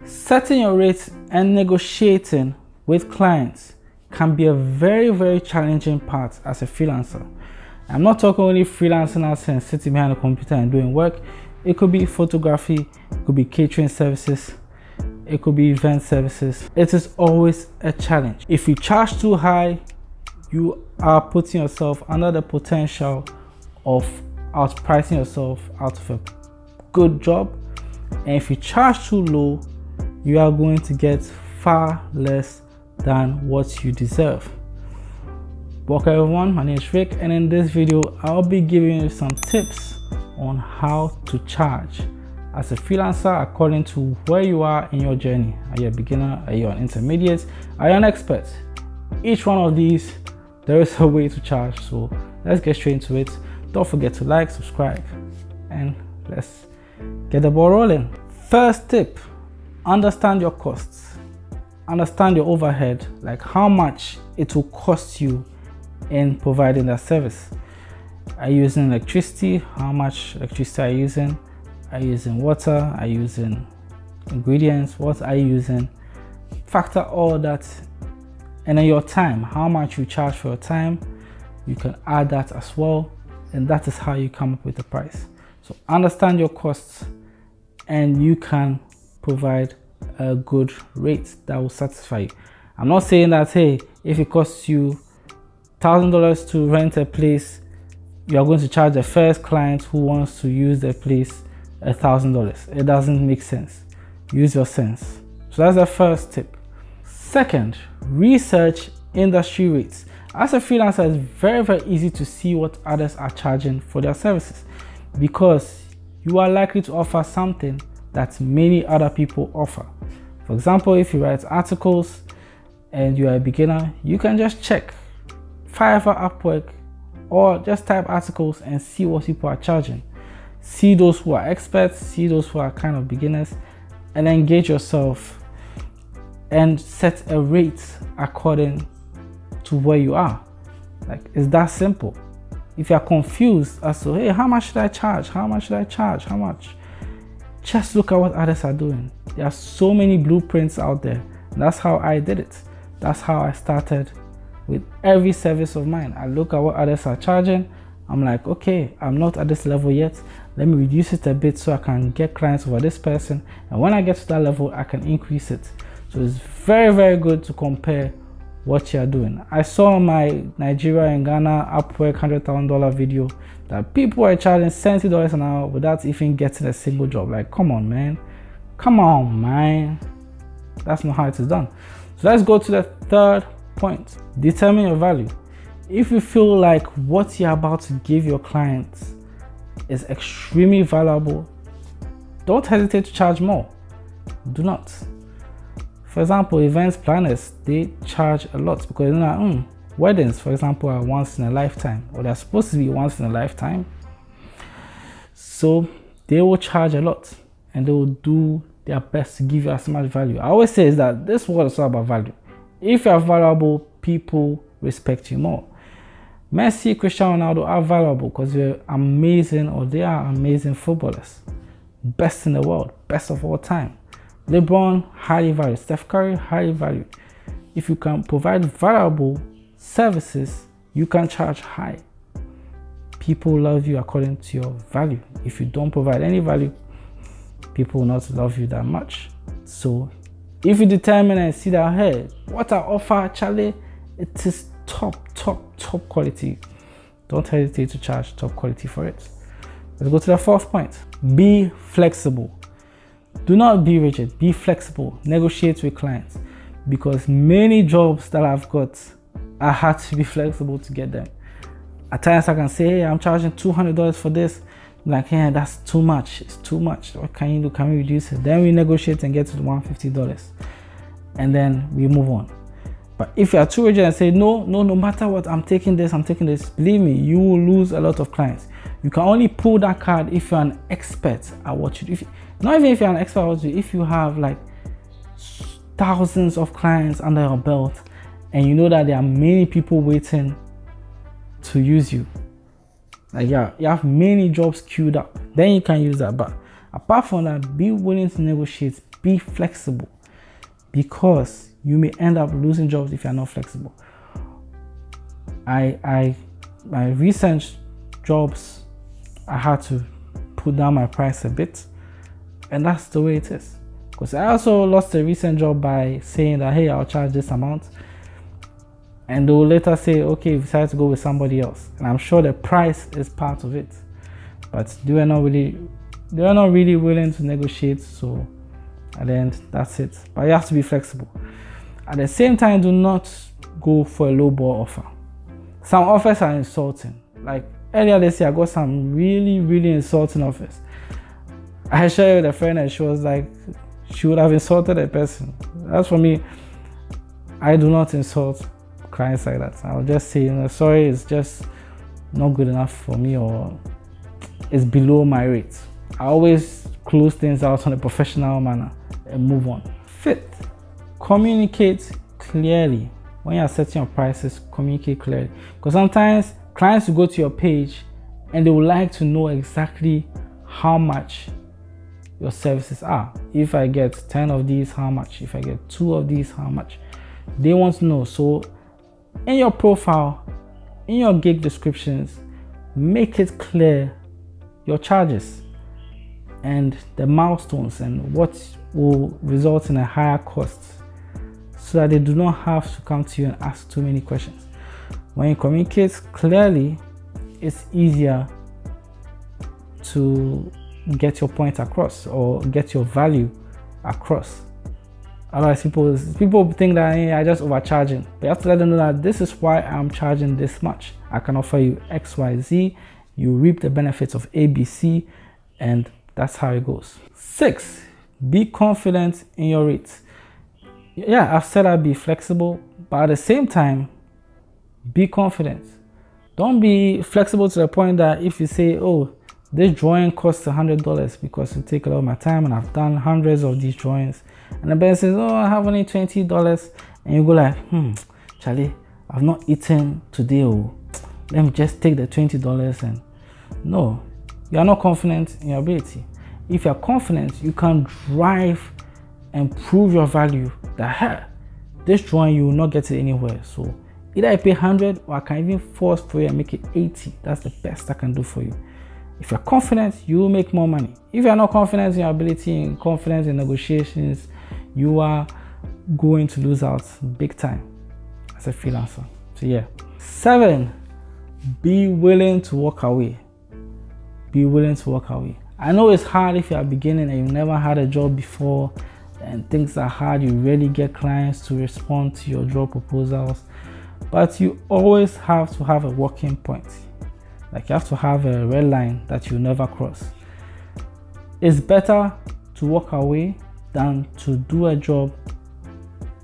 Setting your rates and negotiating with clients can be a very challenging part as a freelancer. I'm not talking only freelancing as in sitting behind a computer and doing work. It could be photography, it could be catering services, it could be event services. It is always a challenge. If you charge too high, you are putting yourself under the potential of outpricing yourself out of a good job. And if you charge too low, you are going to get far less than what you deserve. Welcome everyone, my name is Rick, and in this video I'll be giving you some tips on how to charge as a freelancer according to where you are in your journey. Are you a beginner? Are you an intermediate? Are you an expert? Each one of these, there is a way to charge, so let's get straight into it. Don't forget to like, subscribe, and let's get the ball rolling. First tip: understand your costs. Understand your overhead, like how much it will cost you in providing that service. Are you using electricity? How much electricity are you using? Are you using water? Are you using ingredients? What are you using? Factor all that. And then your time, how much you charge for your time, you can add that as well, and that is how you come up with the price. So understand your costs and you can provide a good rate that will satisfy you. I'm not saying that, hey, if it costs you $1,000 to rent a place, you are going to charge the first client who wants to use the place $1,000. It doesn't make sense. Use your sense. So that's the first tip. Second, research industry rates. As a freelancer, it's very easy to see what others are charging for their services, because you are likely to offer something that many other people offer. For example, if you write articles and you are a beginner, you can just check Fiverr, Upwork, or just type articles and see what people are charging. See those who are experts, see those who are kind of beginners, and engage yourself and set a rate according to where you are. Like, it's that simple. If you are confused as to, hey, how much should I charge? How much should I charge? How much? Just look at what others are doing. There are so many blueprints out there. And that's how I did it. That's how I started with every service of mine. I look at what others are charging. I'm like, okay, I'm not at this level yet. Let me reduce it a bit so I can get clients over this person. And when I get to that level, I can increase it. So it's very good to compare what you're doing. I saw my Nigeria and Ghana Upwork $100,000 video that people are charging $70 an hour without even getting a single job. Like, come on, man. Come on, man. That's not how it is done. So let's go to the third point. Determine your value. If you feel like what you're about to give your clients is extremely valuable, don't hesitate to charge more. Do not. For example, events planners, they charge a lot because, you know, weddings, for example, are once in a lifetime, or they're supposed to be once in a lifetime. So they will charge a lot and they will do their best to give you as much value. I always say is that this world is all about value. If you are valuable, people respect you more. Messi, Cristiano Ronaldo are valuable because they're amazing, or they are amazing footballers. Best in the world, best of all time. LeBron, highly valued. Steph Curry, highly valued. If you can provide valuable services, you can charge high. People love you according to your value. If you don't provide any value, people will not love you that much. So if you determine and see that, hey, what I offer, Charlie, it is top quality, don't hesitate to charge top quality for it. Let's go to the fourth point. Be flexible. Do not be rigid, be flexible. Negotiate with clients, because many jobs that I've got, I had to be flexible to get them. At times I can say, hey, I'm charging $200 for this. I'm like, hey, that's too much. It's too much. What can you do? Can we reduce it? Then we negotiate and get to $150, and then we move on. But if you are too rigid and say, no matter what, I'm taking this, believe me, you will lose a lot of clients. You can only pull that card if you're an expert at what you do. Not even if you're an expert at what you do, if you have like thousands of clients under your belt and you know that there are many people waiting to use you. Like, yeah, you have many jobs queued up, then you can use that. But apart from that, be willing to negotiate, be flexible, because you may end up losing jobs if you're not flexible. My recent jobs, I had to put down my price a bit, and that's the way it is. Because I also lost a recent job by saying that, hey, I'll charge this amount, and they will later say, okay, we decided to go with somebody else. And I'm sure the price is part of it, but they were not really willing to negotiate. So at the end, that's it. But you have to be flexible. At the same time, do not go for a low ball offer. Some offers are insulting. Like earlier this year, I got some really insulting offers. I shared with a friend and she was like, she would have insulted a person. As for me, I do not insult clients like that. I'll just say, sorry, it's just not good enough for me, or it's below my rate. I always close things out on a professional manner and move on. Fifth, communicate clearly. When you're setting your prices, communicate clearly. Because sometimes clients will go to your page and they would like to know exactly how much your services are. If I get 10 of these, how much? If I get 2 of these, how much? They want to know. So in your profile, in your gig descriptions, make it clear your charges and the milestones and what will result in a higher cost, so that they do not have to come to you and ask too many questions. When you communicate clearly, it's easier to get your point across or get your value across. Otherwise, people think that, hey, I just overcharging. But you have to let them know that this is why I'm charging this much. I can offer you X, Y, Z. You reap the benefits of A, B, C, and that's how it goes. 6, be confident in your rates. Yeah, I've said I'll be flexible, but at the same time, be confident. Don't be flexible to the point that if you say, oh, this drawing costs $100 because it takes a lot of my time and I've done hundreds of these drawings, and the person says, oh, I have only $20, and you go like, Charlie, I've not eaten today, oh, let me just take the $20. And no, you are not confident in your ability. If you're confident, you can drive and prove your value that, hey, this drawing you will not get it anywhere. So either I pay 100 or I can even force for you and make it 80. That's the best I can do for you. If you're confident, you will make more money. If you're not confident in your ability and confident in negotiations, you are going to lose out big time as a freelancer. So yeah. 7, be willing to walk away. Be willing to walk away. I know it's hard if you're beginning and you've never had a job before and things are hard. You rarely get clients to respond to your job proposals, but you always have to have a working point. Like you have to have a red line that you never cross. It's better to walk away than to do a job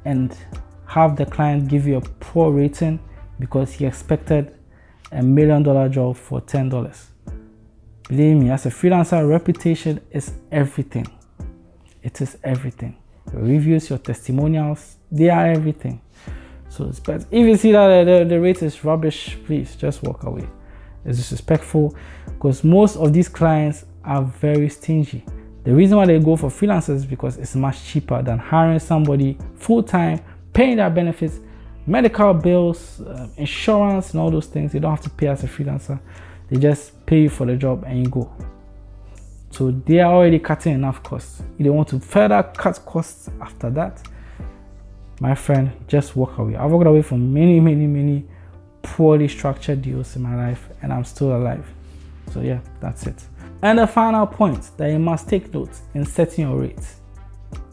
and have the client give you a poor rating because he expected $1 million job for $10. Believe me, as a freelancer, reputation is everything. It is everything. Your reviews, your testimonials, they are everything. So it's better. If you see that the rate is rubbish, please just walk away. It's disrespectful because most of these clients are very stingy. The reason why they go for freelancers is because it's much cheaper than hiring somebody full-time, paying their benefits, medical bills, insurance, and all those things. You don't have to pay as a freelancer. They just pay you for the job and you go. So they are already cutting enough costs. If they want to further cut costs after that, my friend, just walk away. I've walked away from many poorly structured deals in my life and I'm still alive. So yeah, that's it. And the final point that you must take note in setting your rates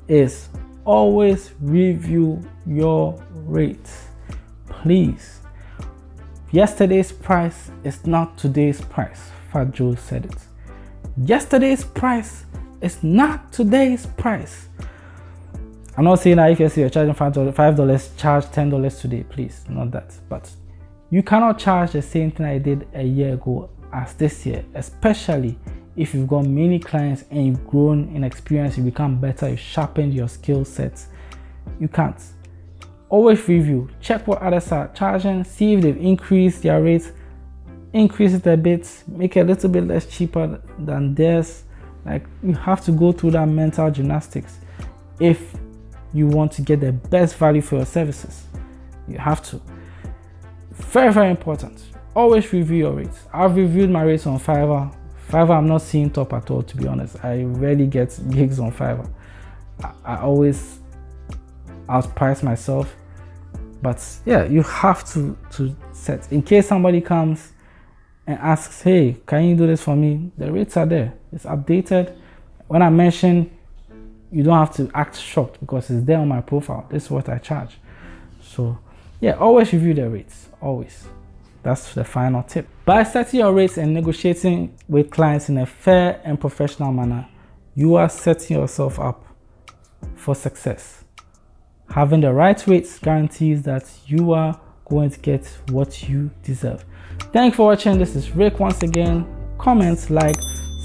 is always review your rates. Please. Yesterday's price is not today's price. Fat Joe said it. Yesterday's price is not today's price. I'm not saying that if you're charging $5, charge $10 today, please, not that. But you cannot charge the same thing I did a year ago as this year, especially if you've got many clients and you've grown in experience, you become better, you've sharpened your skill sets. You can't. Always review, check what others are charging, see if they've increased their rates, increase it a bit, make it a little bit less cheaper than theirs. Like, you have to go through that mental gymnastics. if you want to get the best value for your services. You have to. Very, very important. Always review your rates. I've reviewed my rates on Fiverr. Fiverr, I'm not seeing top at all, to be honest. I rarely get gigs on Fiverr. I always outprice myself. But yeah, you have to set, in case somebody comes and asks, hey, can you do this for me? The rates are there. It's updated. When I mention, you don't have to act shocked because it's there on my profile. This is what I charge. So yeah, always review the rates, always. That's the final tip. By setting your rates and negotiating with clients in a fair and professional manner, you are setting yourself up for success. Having the right rates guarantees that you are going to get what you deserve. Thanks for watching. This is Rick once again. Comment, like,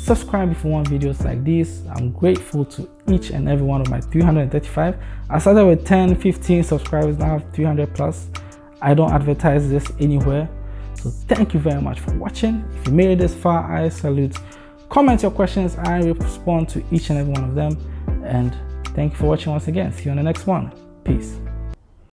subscribe if you want videos like these. I'm grateful to each and every one of my 335. I started with 10, 15 subscribers, now I have 300 plus. I don't advertise this anywhere. So thank you very much for watching. If you made it this far, I salute. Comment your questions. I respond to each and every one of them. And thank you for watching once again. See you on the next one. Peace.